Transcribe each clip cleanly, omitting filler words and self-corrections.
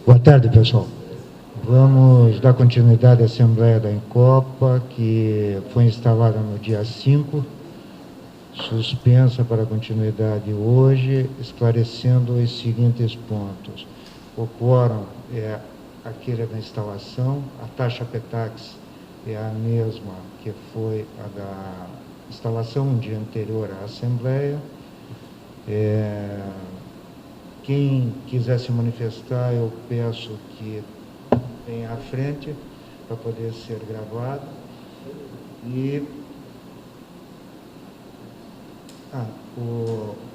Boa tarde, pessoal. Vamos dar continuidade à Assembleia da Incopa, que foi instalada no dia 5, suspensa para continuidade hoje, esclarecendo os seguintes pontos. O quórum é aquele da instalação, a taxa PETAX é a mesma que foi a da instalação um dia anterior à Assembleia. Quem quiser se manifestar, eu peço que venha à frente para poder ser gravado. E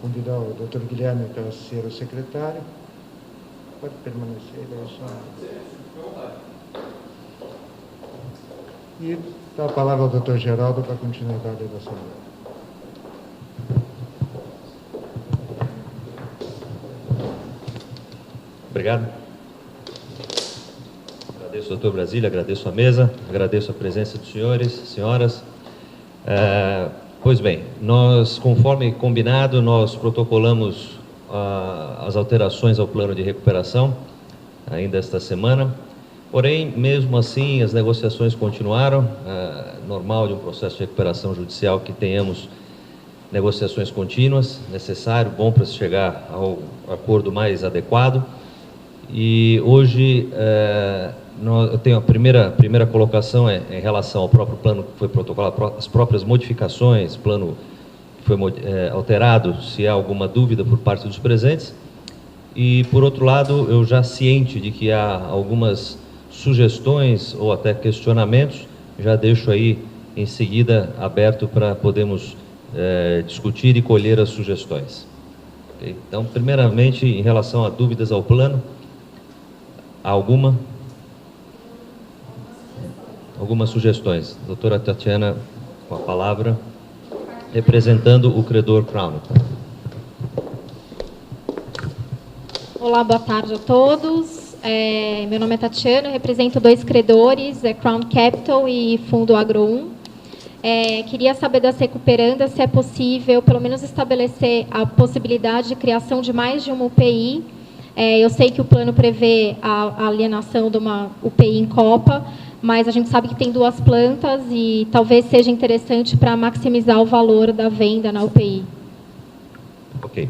convidar o Dr. Guilherme para ser o secretário. Pode permanecer, daí só. E dá a palavra ao Dr. Geraldo para a continuidade da Assembleia. Obrigado. Agradeço, doutor Brasília, agradeço a mesa, agradeço a presença dos senhores, senhoras. Pois bem, nós, conforme combinado, nós protocolamos as alterações ao plano de recuperação ainda esta semana. Porém, mesmo assim, as negociações continuaram. Normal de um processo de recuperação judicial que tenhamos negociações contínuas, necessário, bom para se chegar ao acordo mais adequado. E hoje eu tenho a primeira colocação em relação ao próprio plano que foi protocolado, as próprias modificações, plano que foi alterado, se há alguma dúvida por parte dos presentes. E, por outro lado, eu já ciente de que há algumas sugestões ou até questionamentos, já deixo aí em seguida aberto para podermos discutir e colher as sugestões. Okay? Então, primeiramente, em relação a dúvidas ao plano, há algumas sugestões. Doutora Tatiana, com a palavra, representando o credor Crown. Olá, boa tarde a todos. Meu nome é Tatiana, eu represento 2 credores, Crown Capital e Fundo Agro 1. Queria saber das recuperandas se é possível, pelo menos, estabelecer a possibilidade de criação de mais de uma UPI. Eu sei que o plano prevê a alienação de uma UPI em Copa, mas a gente sabe que tem 2 plantas e talvez seja interessante para maximizar o valor da venda na UPI. Ok.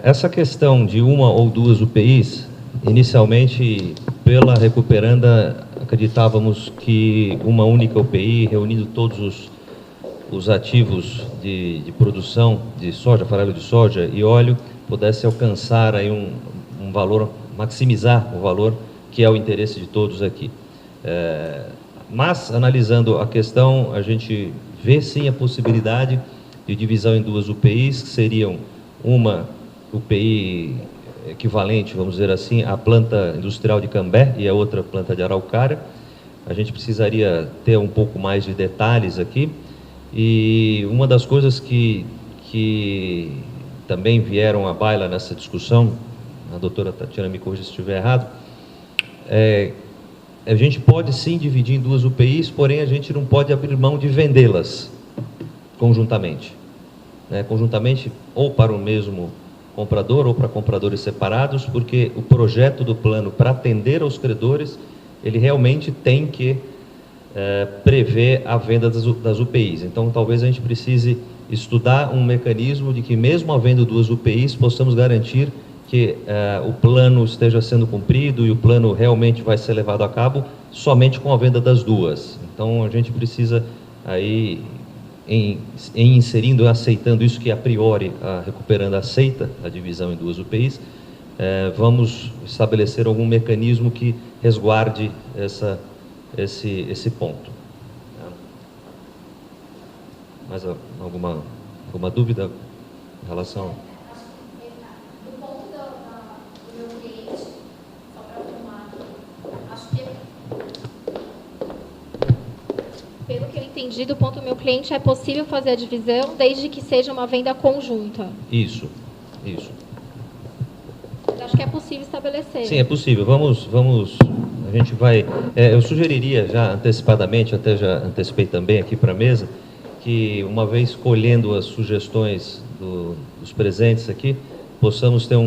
Essa questão de uma ou 2 UPIs, inicialmente, pela recuperanda, acreditávamos que uma única UPI, reunindo todos os ativos de produção de soja, farelo de soja e óleo, pudesse alcançar aí um valor, maximizar o valor que é o interesse de todos aqui. Mas, analisando a questão, a gente vê sim a possibilidade de divisão em 2 UPIs, que seriam uma UPI equivalente, vamos dizer assim, à planta industrial de Cambé e a outra planta de Araucária. A gente precisaria ter um pouco mais de detalhes aqui. E uma das coisas que também vieram à baila nessa discussão, a doutora Tatiana me corrija se estiver errado, a gente pode sim dividir em 2 UPIs, porém a gente não pode abrir mão de vendê-las conjuntamente. Conjuntamente ou para o mesmo comprador ou para compradores separados, porque o projeto do plano para atender aos credores, ele realmente tem que prever a venda das UPIs. Então, talvez a gente precise estudar um mecanismo de que, mesmo havendo 2 UPIs, possamos garantir que o plano esteja sendo cumprido e o plano realmente vai ser levado a cabo somente com a venda das 2. Então, a gente precisa aí, inserindo, aceitando isso que a priori a recuperanda aceita, a divisão em 2 UPIs, vamos estabelecer algum mecanismo que resguarde esse ponto. Mais alguma dúvida em relação? Do ponto do meu cliente, só para afirmar aqui, acho que, pelo que eu entendi, do ponto do meu cliente, é possível fazer a divisão desde que seja uma venda conjunta. Isso. Acho que é possível estabelecer. Sim, é possível. Vamos, a gente vai... eu sugeriria já antecipadamente, até já antecipei também aqui para a mesa, que uma vez colhendo as sugestões dos presentes aqui, possamos ter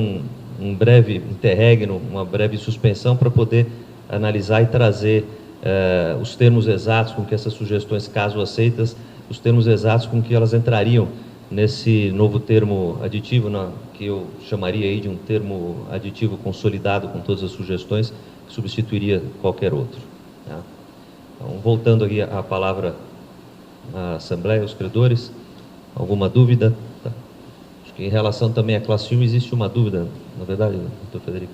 um breve interregno, uma breve suspensão para poder analisar e trazer os termos exatos com que essas sugestões, caso aceitas, os termos exatos com que elas entrariam nesse novo termo aditivo, que eu chamaria aí de um termo aditivo consolidado com todas as sugestões, que substituiria qualquer outro. Tá? Então, voltando aqui a palavra à Assembleia, aos credores, alguma dúvida? Tá. Acho que em relação também à classe 1 existe uma dúvida, na verdade, doutor Federico.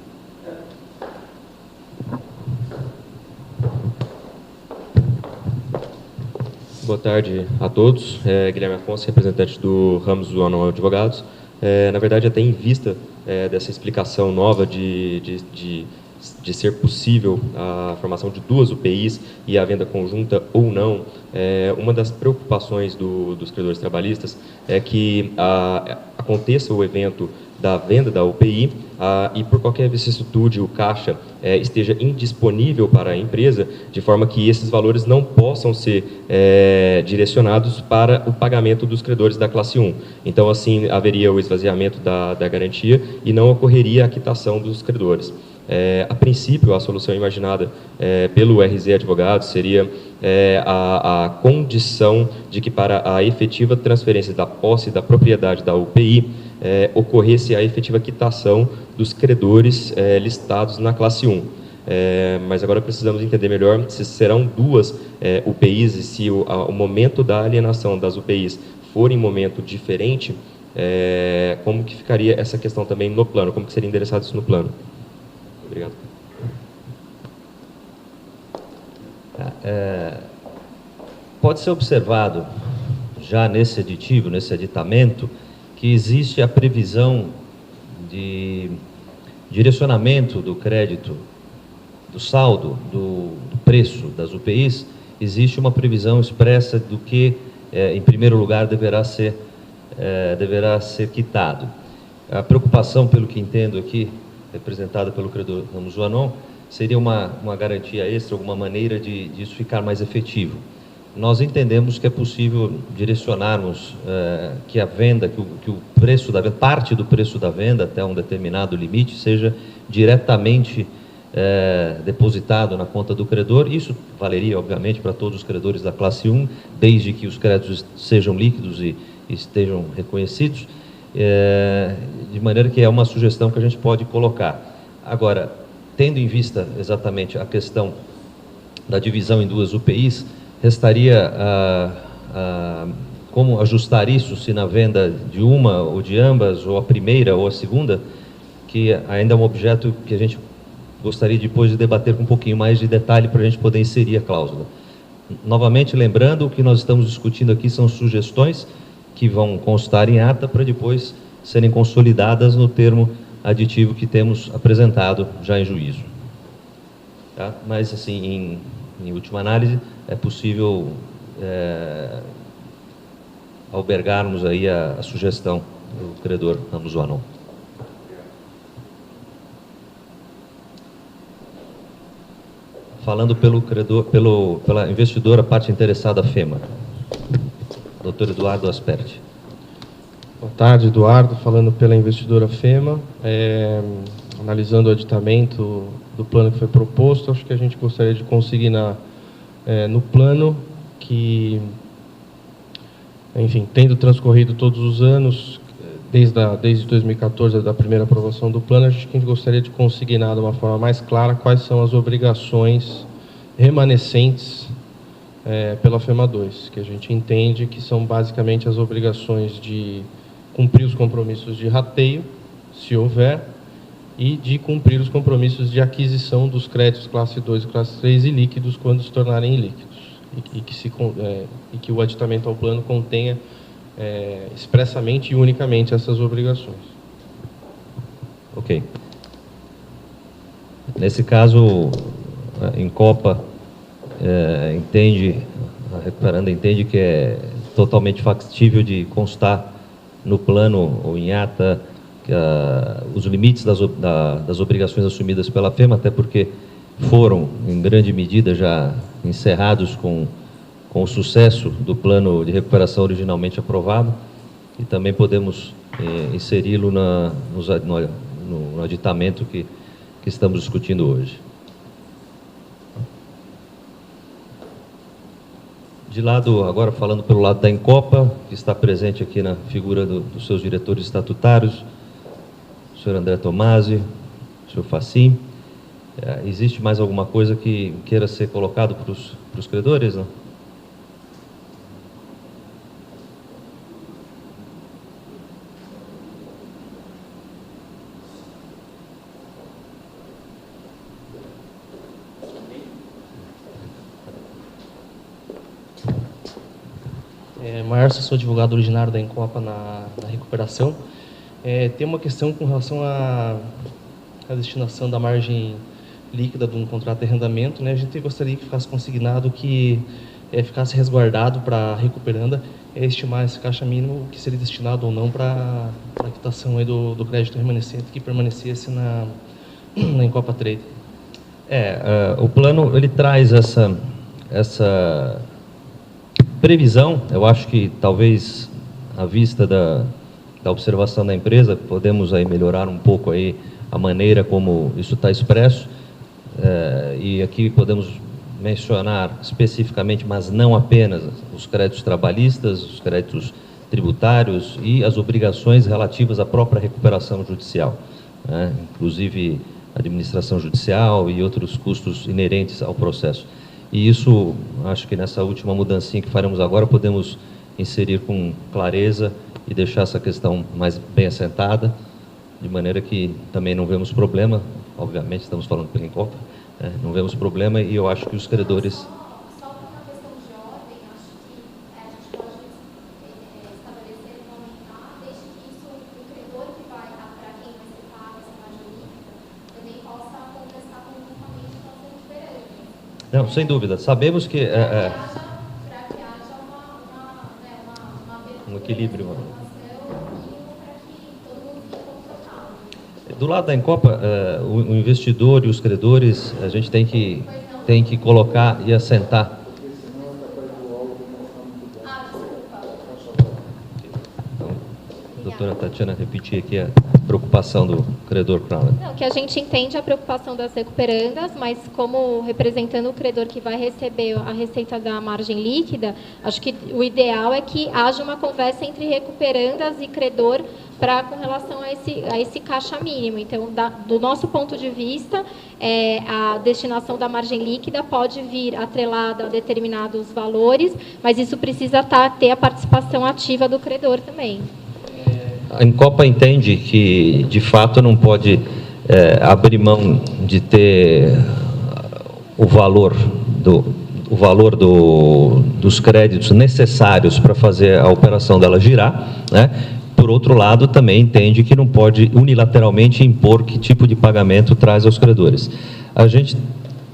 Boa tarde a todos. Guilherme Afonso, representante do Ramos do Anon Advogados. Na verdade, até em vista dessa explicação nova de ser possível a formação de 2 UPIs e a venda conjunta ou não, uma das preocupações dos credores trabalhistas é que aconteça o evento da venda da UPI e por qualquer vicissitude o caixa esteja indisponível para a empresa, de forma que esses valores não possam ser direcionados para o pagamento dos credores da classe 1. Então, assim, haveria o esvaziamento da garantia e não ocorreria a quitação dos credores. A princípio, a solução imaginada pelo RZ Advogados seria a condição de que para a efetiva transferência da posse da propriedade da UPI ocorresse a efetiva quitação dos credores listados na classe 1. Mas agora precisamos entender melhor se serão 2 UPIs e se o momento da alienação das UPIs for em momento diferente, como que ficaria essa questão também no plano, como que seria endereçado isso no plano? Obrigado. Pode ser observado já nesse aditivo, nesse aditamento, que existe a previsão de direcionamento do crédito, do saldo, do preço das UPIs, existe uma previsão expressa do que, em primeiro lugar, deverá ser quitado. A preocupação, pelo que entendo aqui, representada pelo credor Ramos do Anon, seria uma garantia extra, alguma maneira de isso ficar mais efetivo. Nós entendemos que é possível direcionarmos que a venda, que o preço da venda, parte do preço da venda até um determinado limite, seja diretamente depositado na conta do credor. Isso valeria, obviamente, para todos os credores da classe 1, desde que os créditos sejam líquidos e estejam reconhecidos, de maneira que é uma sugestão que a gente pode colocar. Agora, tendo em vista exatamente a questão da divisão em 2 UPIs, restaria como ajustar isso, se na venda de uma ou de ambas, ou a primeira ou a segunda, que ainda é um objeto que a gente gostaria depois de debater com um pouquinho mais de detalhe para a gente poder inserir a cláusula. Novamente, lembrando, o que nós estamos discutindo aqui são sugestões que vão constar em ata para depois serem consolidadas no termo aditivo que temos apresentado já em juízo. Tá? Mas, assim, em última análise, é possível albergarmos aí a sugestão do credor Ramos do Anon. Falando pelo credor, pela investidora, parte interessada, FEMA. Doutor Eduardo Asperti. Boa tarde, Eduardo, falando pela investidora FEMA. Analisando o aditamento do plano que foi proposto, acho que a gente gostaria de consignar no plano que, enfim, tendo transcorrido todos os anos, desde 2014, da primeira aprovação do plano, acho que a gente gostaria de consignar de uma forma mais clara quais são as obrigações remanescentes pela FEMA 2, que a gente entende que são basicamente as obrigações de cumprir os compromissos de rateio, se houver, e de cumprir os compromissos de aquisição dos créditos classe 2 e classe 3 e líquidos quando se tornarem ilíquidos, e que o aditamento ao plano contenha expressamente e unicamente essas obrigações. Ok. Nesse caso, a Incopa entende, a recuperanda entende que é totalmente factível de constar no plano ou em ata os limites das obrigações assumidas pela FEMA, até porque foram, em grande medida, já encerrados com o sucesso do plano de recuperação originalmente aprovado, e também podemos inseri-lo no aditamento que estamos discutindo hoje. De lado, agora falando pelo lado da Encopa, que está presente aqui na figura dos seus diretores estatutários, o senhor André Tomasi, o senhor Facim. Existe mais alguma coisa que queira ser colocado para os credores, não? Márcio, sou advogado originário da Encopa na recuperação. Tem uma questão com relação à destinação da margem líquida de um contrato de arrendamento, né? A gente gostaria que ficasse consignado que ficasse resguardado para a recuperanda estimar esse caixa mínimo que seria destinado ou não para a quitação aí do crédito remanescente que permanecesse na Encopa Trade. O plano ele traz essa previsão. Eu acho que talvez à vista da observação da empresa podemos aí melhorar um pouco aí a maneira como isso está expresso, e aqui podemos mencionar especificamente, mas não apenas, os créditos trabalhistas, os créditos tributários e as obrigações relativas à própria recuperação judicial, né? Inclusive administração judicial e outros custos inerentes ao processo. E isso, acho que nessa última mudancinha que faremos agora, podemos inserir com clareza e deixar essa questão mais bem assentada, de maneira que também não vemos problema. Obviamente, estamos falando pela Encopa, né? Não vemos problema, e eu acho que os credores... Só por uma questão de ordem, acho que a gente pode estabelecer e aumentar, desde que isso, o credor que vai, para quem vai ser pago essa margem líquida, também possa contestar conjuntamente com as recuperantes. Não, sem dúvida. Sabemos que... Para que haja um equilíbrio. Do lado da Encopa, o investidor e os credores, a gente tem que colocar e assentar. Então, a doutora Tatiana, repetir aqui a preocupação do credor Crown. Não, que a gente entende a preocupação das recuperandas, mas como representando o credor que vai receber a receita da margem líquida, acho que o ideal é que haja uma conversa entre recuperandas e credor com relação a esse caixa mínimo. Então, do nosso ponto de vista, a destinação da margem líquida pode vir atrelada a determinados valores, mas isso precisa ter a participação ativa do credor também. A Encopa entende que, de fato, não pode abrir mão de ter o valor dos créditos necessários para fazer a operação dela girar, né? Por outro lado, também entende que não pode unilateralmente impor que tipo de pagamento traz aos credores. A gente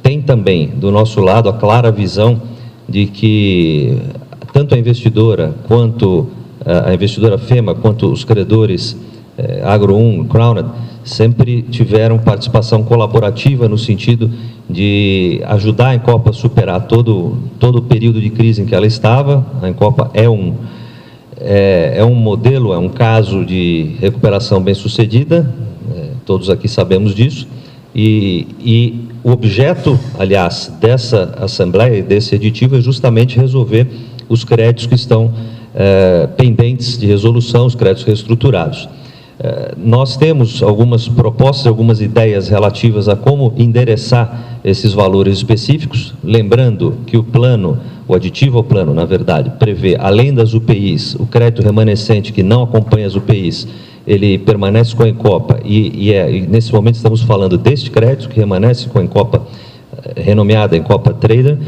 tem também, do nosso lado, a clara visão de que tanto a investidora quanto a investidora FEMA, quanto os credores Agro 1, Crowned, sempre tiveram participação colaborativa no sentido de ajudar a Encopa a superar todo o período de crise em que ela estava. A Encopa é um modelo, é um caso de recuperação bem-sucedida, todos aqui sabemos disso, e o objeto, aliás, dessa assembleia, desse editivo, é justamente resolver os créditos que estão pendentes de resolução, os créditos reestruturados. Nós temos algumas propostas, algumas ideias relativas a como endereçar esses valores específicos, lembrando que o aditivo ao plano, na verdade, prevê, além das UPIs, o crédito remanescente que não acompanha as UPIs, ele permanece com a Encopa, e nesse momento estamos falando deste crédito que permanece com a Encopa, renomeada Encopa Trader,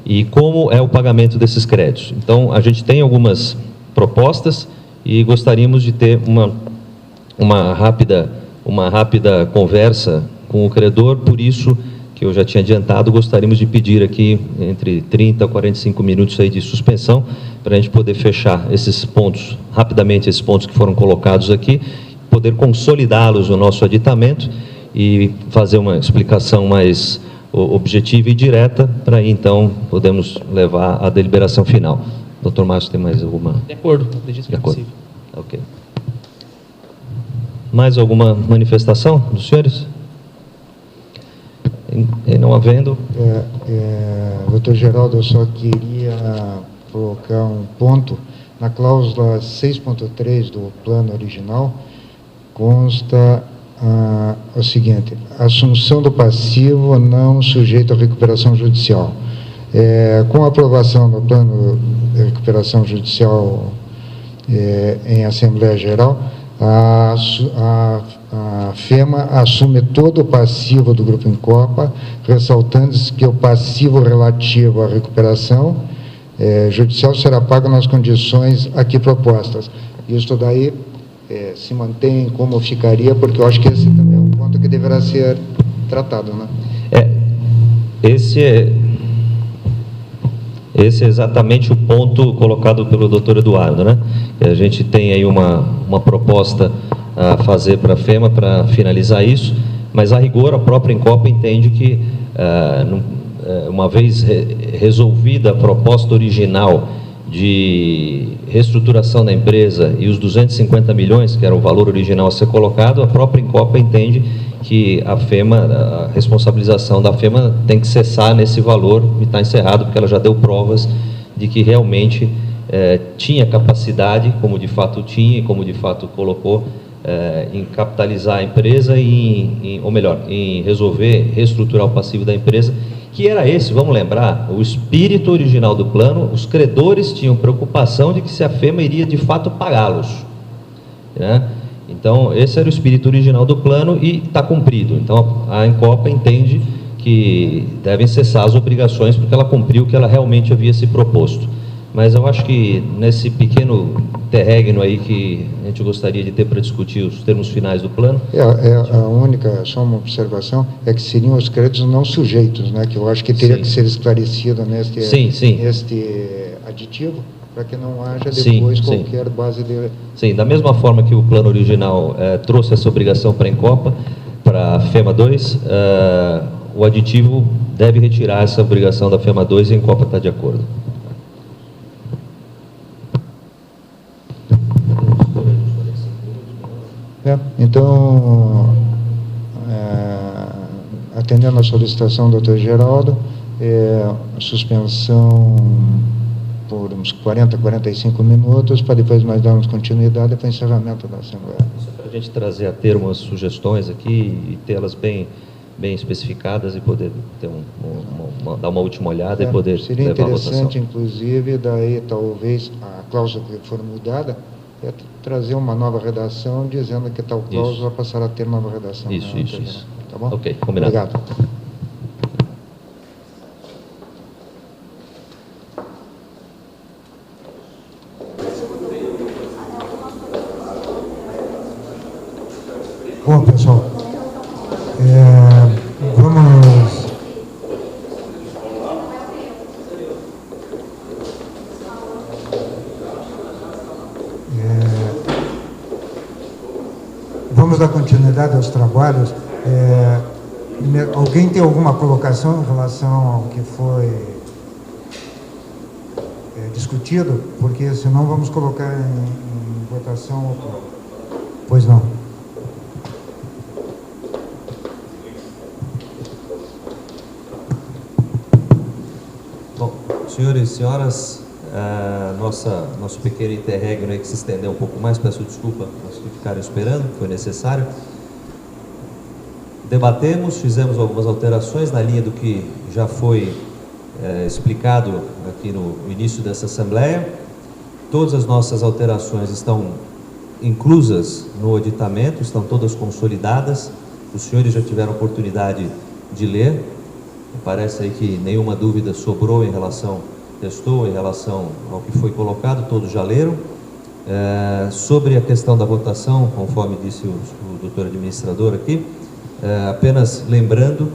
e como é o pagamento desses créditos. Então, a gente tem algumas propostas e gostaríamos de ter uma rápida conversa com o credor, por isso que eu já tinha adiantado, gostaríamos de pedir aqui entre 30 a 45 minutos aí de suspensão, para a gente poder fechar esses pontos, rapidamente esses pontos que foram colocados aqui, poder consolidá-los no nosso aditamento e fazer uma explicação mais objetiva e direta, para aí então podemos levar à deliberação final. Dr. Márcio, tem mais alguma? De acordo, acredito que é possível. Ok. mais alguma manifestação dos senhores? E não havendo... Doutor Geraldo, eu só queria colocar um ponto. Na cláusula 6.3 do plano original, consta o seguinte: assunção do passivo não sujeito à recuperação judicial. Com a aprovação do plano de recuperação judicial em Assembleia Geral, a FEMA assume todo o passivo do Grupo Incopa, ressaltando-se que o passivo relativo à recuperação judicial será pago nas condições aqui propostas. Isso daí se mantém como ficaria, porque eu acho que esse também é um ponto que deverá ser tratado, né? Esse é exatamente o ponto colocado pelo doutor Eduardo, né? A gente tem aí uma proposta a fazer para a FEMA para finalizar isso, mas a rigor a própria Incopa entende que, uma vez resolvida a proposta original de reestruturação da empresa e os 250 milhões, que era o valor original a ser colocado, a própria Incopa entende que a FEMA, a responsabilização da FEMA tem que cessar nesse valor e está encerrado, porque ela já deu provas de que realmente tinha capacidade, como de fato tinha e como de fato colocou, em capitalizar a empresa ou melhor, em reestruturar o passivo da empresa, que era esse, vamos lembrar, o espírito original do plano. Os credores tinham preocupação de que se a FEMA iria de fato pagá-los, né? Então, esse era o espírito original do plano e está cumprido. Então, a Incopa entende que devem cessar as obrigações, porque ela cumpriu o que ela realmente havia se proposto. Mas eu acho que nesse pequeno interregno aí que a gente gostaria de ter para discutir os termos finais do plano... A única, só uma observação, é que seriam os créditos não sujeitos, né? Que eu acho que teria que ser esclarecido neste aditivo, para que não haja depois qualquer base de... Sim, da mesma forma que o plano original trouxe essa obrigação para a Incopa, para a FEMA 2, o aditivo deve retirar essa obrigação da FEMA 2 e a Incopa está de acordo. Então, atendendo a solicitação do Dr. Geraldo, suspensão por uns 40, 45 minutos, para depois nós darmos continuidade para o encerramento da Assembleia. Só para a gente trazer a termo as sugestões aqui e tê-las bem especificadas e poder ter dar uma última olhada e poder seria levar a votação. Seria interessante, inclusive, daí talvez a cláusula que for mudada, trazer uma nova redação dizendo que tal cláusula passará a ter nova redação. Isso. Tá bom? Ok, combinado. Obrigado. Bom, pessoal, vamos... Vamos dar continuidade aos trabalhos. Alguém tem alguma colocação em relação ao que foi discutido? Porque senão vamos colocar em votação. Pois não. Bom, senhores e senhoras, nosso pequeno interregno aí que se estendeu um pouco mais, peço desculpa aos que ficaram esperando, foi necessário. Debatemos, fizemos algumas alterações na linha do que já foi explicado aqui no início dessa Assembleia. Todas as nossas alterações estão inclusas no aditamento, estão todas consolidadas. Os senhores já tiveram oportunidade de ler. Parece aí que nenhuma dúvida sobrou em relação ao que foi colocado, todos já leram. Sobre a questão da votação, conforme disse o doutor administrador aqui, apenas lembrando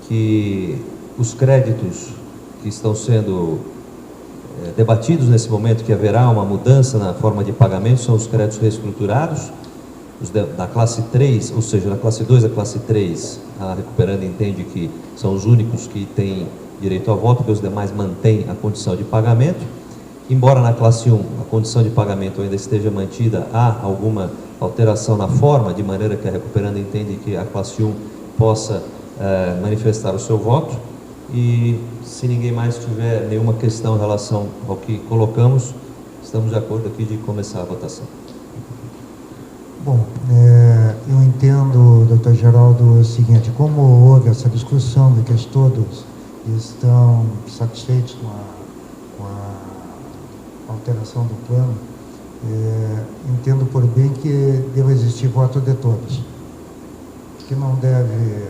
que os créditos que estão sendo debatidos nesse momento, que haverá uma mudança na forma de pagamento, são os créditos reestruturados, os da classe 3, ou seja, da classe 2 à classe 3, a Recuperando entende que são os únicos que têm direito a voto, porque os demais mantêm a condição de pagamento. Embora na classe 1 a condição de pagamento ainda esteja mantida, há alguma alteração na forma, de maneira que a recuperanda entende que a classe 1 possa manifestar o seu voto. E se ninguém mais tiver nenhuma questão em relação ao que colocamos, estamos de acordo aqui de começar a votação. Bom, eu entendo, doutor Geraldo, o seguinte: como houve essa discussão de que todos estão satisfeitos com a alteração do plano, entendo por bem que deve existir voto de todos, que não deve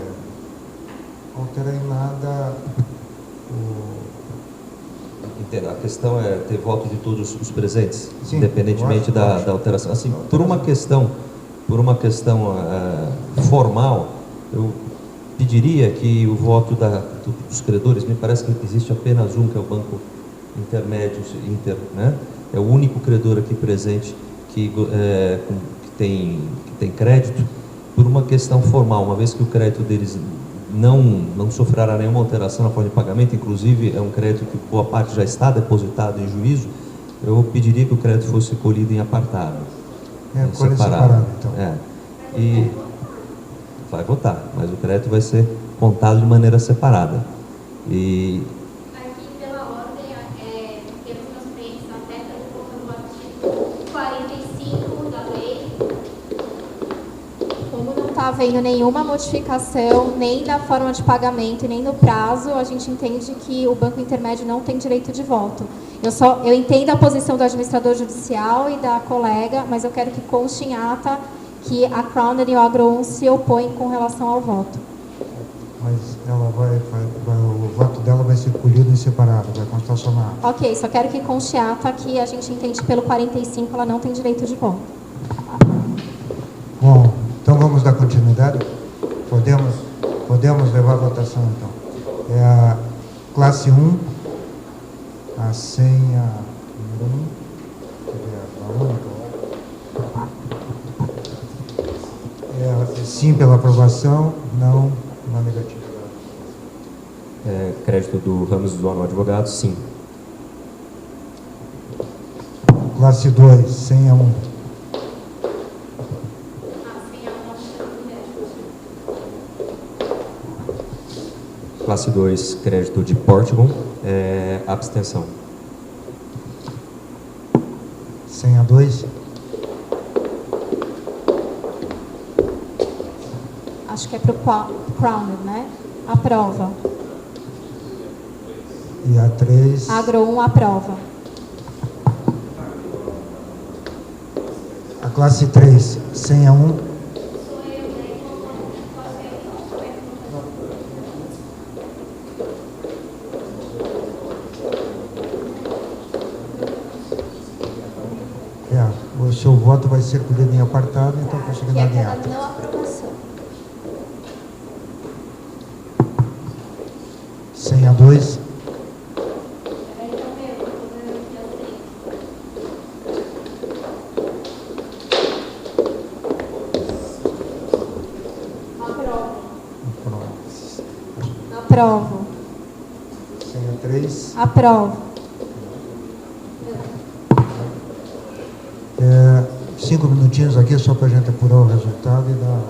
alterar em nada Entendo. A questão é ter voto de todos os presentes, sim, independentemente da alteração. Assim, por uma questão formal, eu pediria que o voto dos credores, me parece que existe apenas um, que é o Banco Intermédio Inter, né? É o único credor aqui presente que tem crédito. Por uma questão formal, uma vez que o crédito deles não sofrerá nenhuma alteração na forma de pagamento, inclusive é um crédito que boa parte já está depositado em juízo, eu pediria que o crédito fosse colhido em apartado. Separado, então. E vai votar, mas o crédito vai ser contado de maneira separada. E aqui pela ordem, temos transferências até pelo artigo 45 da lei. Como não está havendo nenhuma modificação, nem da forma de pagamento e nem no prazo, a gente entende que o Banco Intermédio não tem direito de voto. Eu entendo a posição do administrador judicial e da colega, mas eu quero que conste em ata que a Crown e o Agro 1 se opõem com relação ao voto. Mas ela o voto dela vai ser colhido em separado, vai constar só na ata. Ok, só quero que conste em ata que a gente entende que pelo 45 ela não tem direito de voto. Bom, então vamos dar continuidade? Podemos levar a votação, então. É a classe 1, a senha número 1, que é a única. Sim pela aprovação, não na negativa. Crédito do Ramos Zuano Advogados, sim. Classe 2, senha 1. Classe 2, crédito de Portugal, abstenção. Senha 2. Acho que é para o Crown, né? Aprova. E a 3. Agro 1 aprova. A classe 3, senha 1. O seu voto vai ser colhido em apartado, então consegue dar em ata. Não aprovação. Senha 2. Aprovo. Senha 3. Aprovo. 5 minutinhos aqui só para a gente apurar o resultado e dar.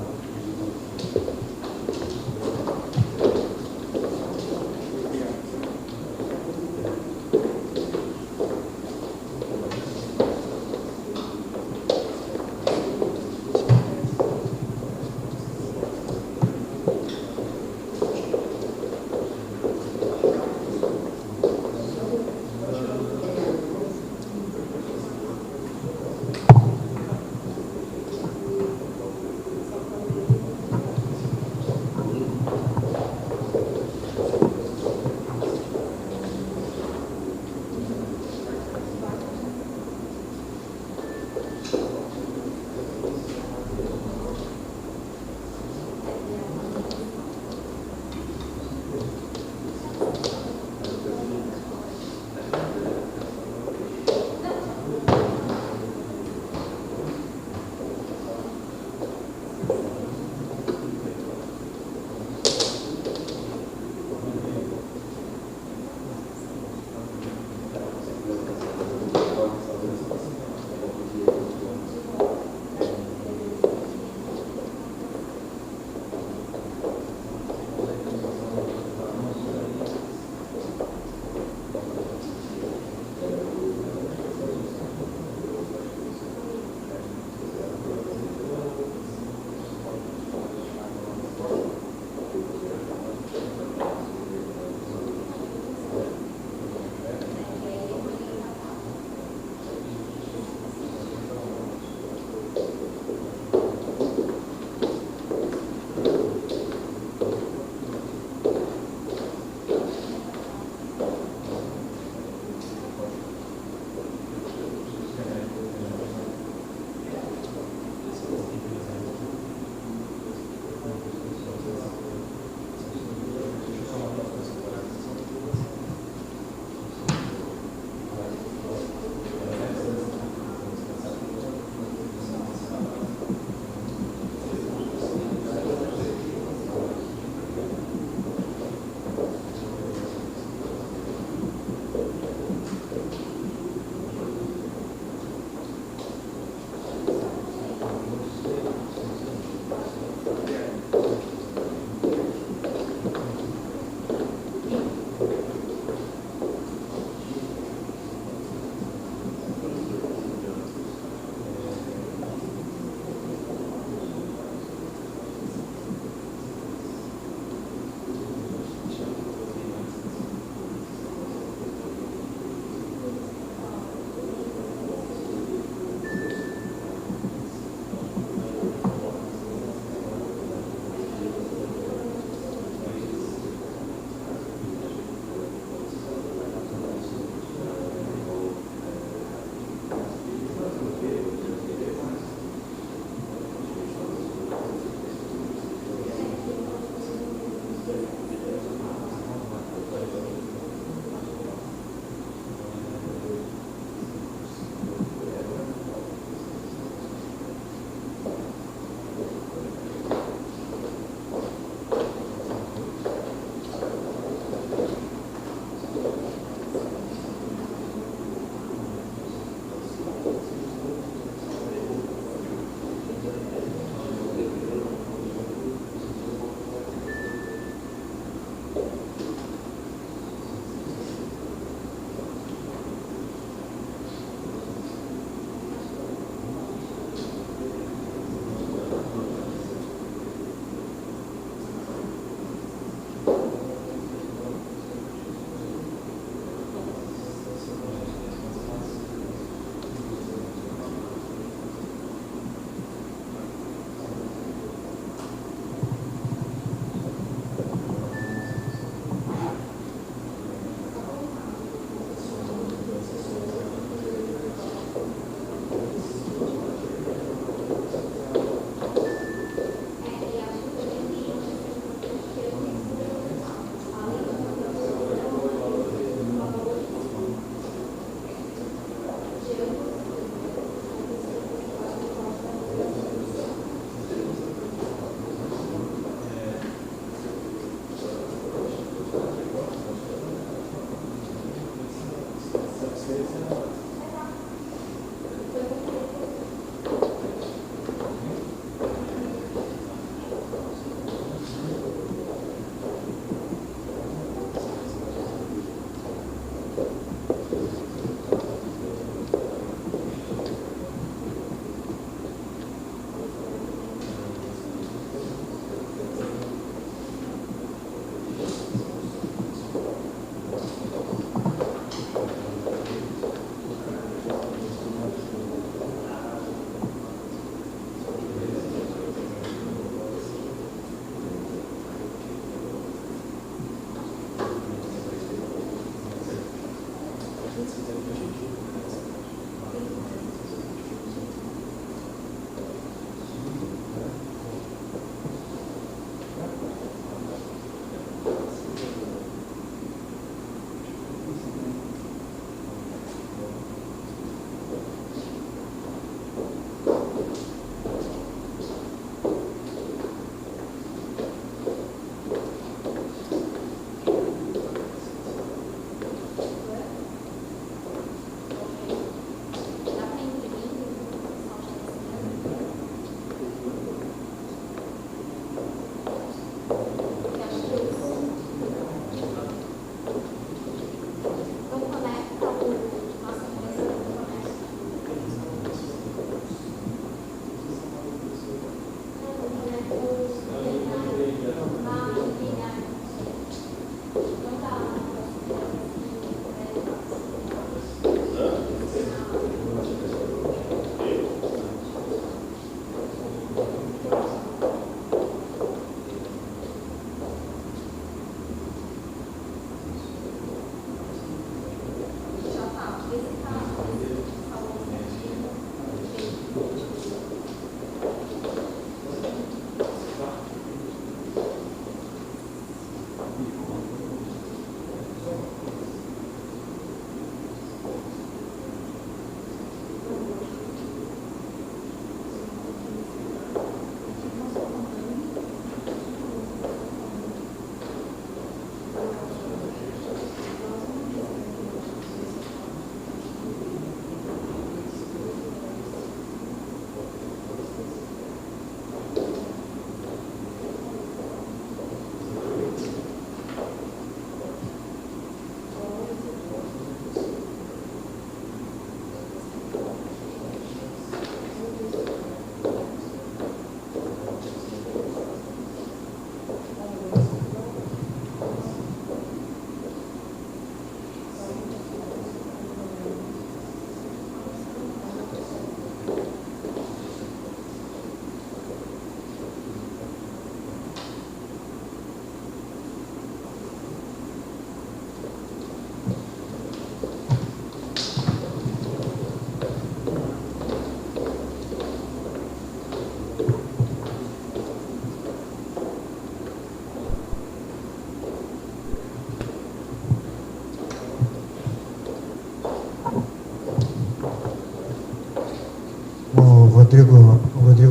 O Rodrigo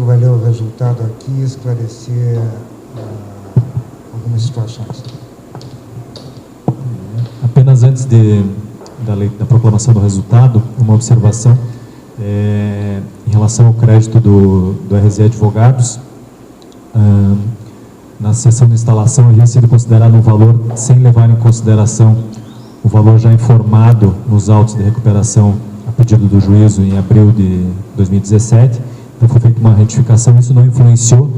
vai ler o resultado aqui e esclarecer algumas situações. Apenas antes da proclamação do resultado, uma observação em relação ao crédito do RZE Advogados. Na sessão de instalação havia sido considerado um valor sem levar em consideração o valor já informado nos autos de recuperação a pedido do juízo em abril de 2017. Então foi feita uma retificação, isso não influenciou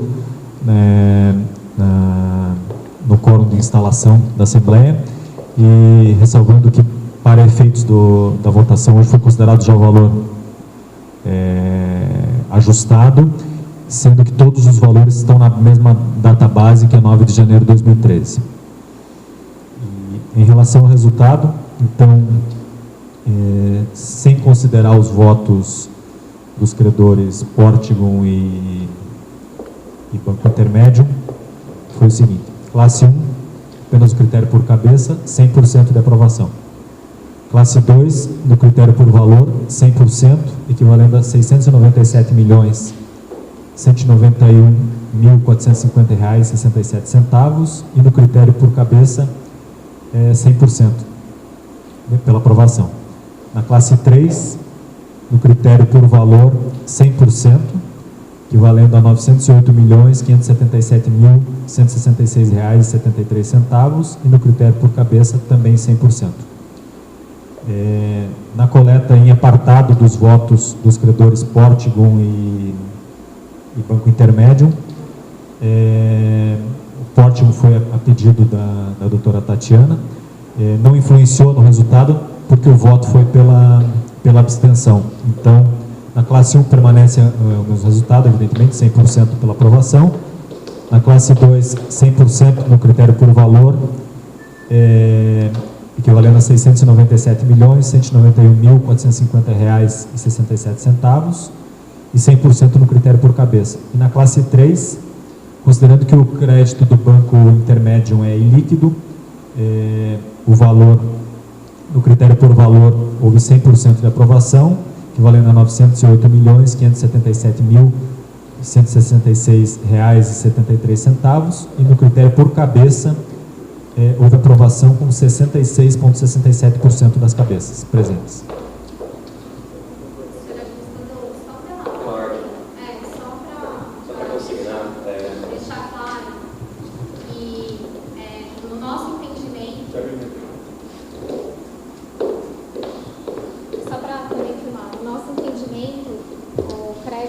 no quórum de instalação da Assembleia, e ressalvando que para efeitos da votação hoje foi considerado já o valor ajustado, sendo que todos os valores estão na mesma data base, que é 9 de janeiro de 2013. E, em relação ao resultado, então, sem considerar os votos dos credores Portigon e Banco Intermédio, foi o seguinte: classe 1, apenas o critério por cabeça, 100% de aprovação. Classe 2, no critério por valor, 100%, equivalendo a R$ 697.191.450,67, e no critério por cabeça, 100%, pela aprovação. Na classe 3, no critério por valor, 100%, equivalendo a R$ 908.577.166,73, e no critério por cabeça, também 100%. Na coleta em apartado dos votos dos credores Portigon e Banco Intermédio, o Portigon foi a pedido da doutora Tatiana, não influenciou no resultado, porque o voto foi pela abstenção. Então, na classe 1 permanece o mesmo resultado, evidentemente, 100% pela aprovação. Na classe 2, 100% no critério por valor, equivalendo a R$ 697.191.450,67, e 100% no critério por cabeça. E na classe 3, considerando que o crédito do Banco Intermédio é ilíquido, o valor, no critério por valor, houve 100% de aprovação, equivalendo a R$ 908.577.166,73, e no critério por cabeça, houve aprovação com 66,67% das cabeças presentes. Só para consignar, deixar claro que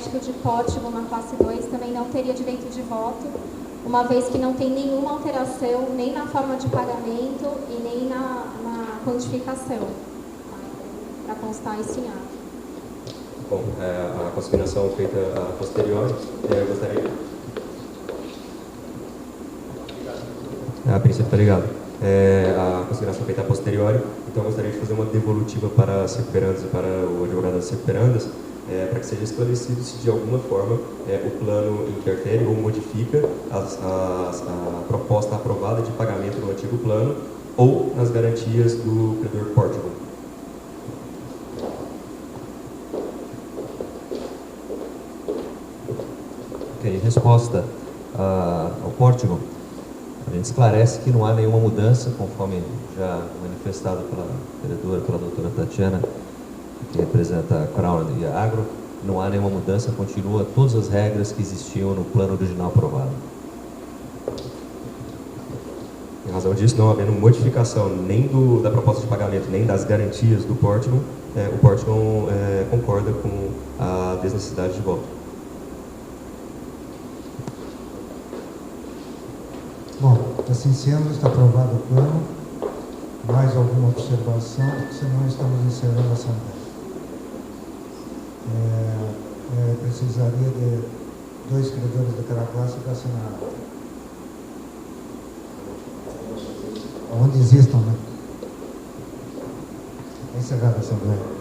hipotético de Portman na classe 2 também não teria direito de voto, uma vez que não tem nenhuma alteração nem na forma de pagamento e nem na quantificação, para constar isso em ato. Bom, a consignação feita a posteriori, eu gostaria... A princípio, está ligado. A consignação feita a posteriori, então eu gostaria de fazer uma devolutiva para as recuperandas e para o advogado das recuperandas, para que seja esclarecido se de alguma forma o plano interfere ou modifica a proposta aprovada de pagamento no antigo plano ou nas garantias do credor Portugal. Ok, resposta ao Portugal. A gente esclarece que não há nenhuma mudança, conforme já manifestado pela vereadora, pela doutora Tatiana, que representa a Crown e a Agro, não há nenhuma mudança, continua todas as regras que existiam no plano original aprovado. Em razão disso, não havendo modificação nem da proposta de pagamento, nem das garantias do Portugal, o Portugal concorda com a desnecessidade de voto. Bom, assim sendo, está aprovado o plano. Mais alguma observação? Senão estamos encerrando a assembleia. Precisaria de 2 credores de cada classe para assinar. Onde existam, né? Encerrada a assembleia.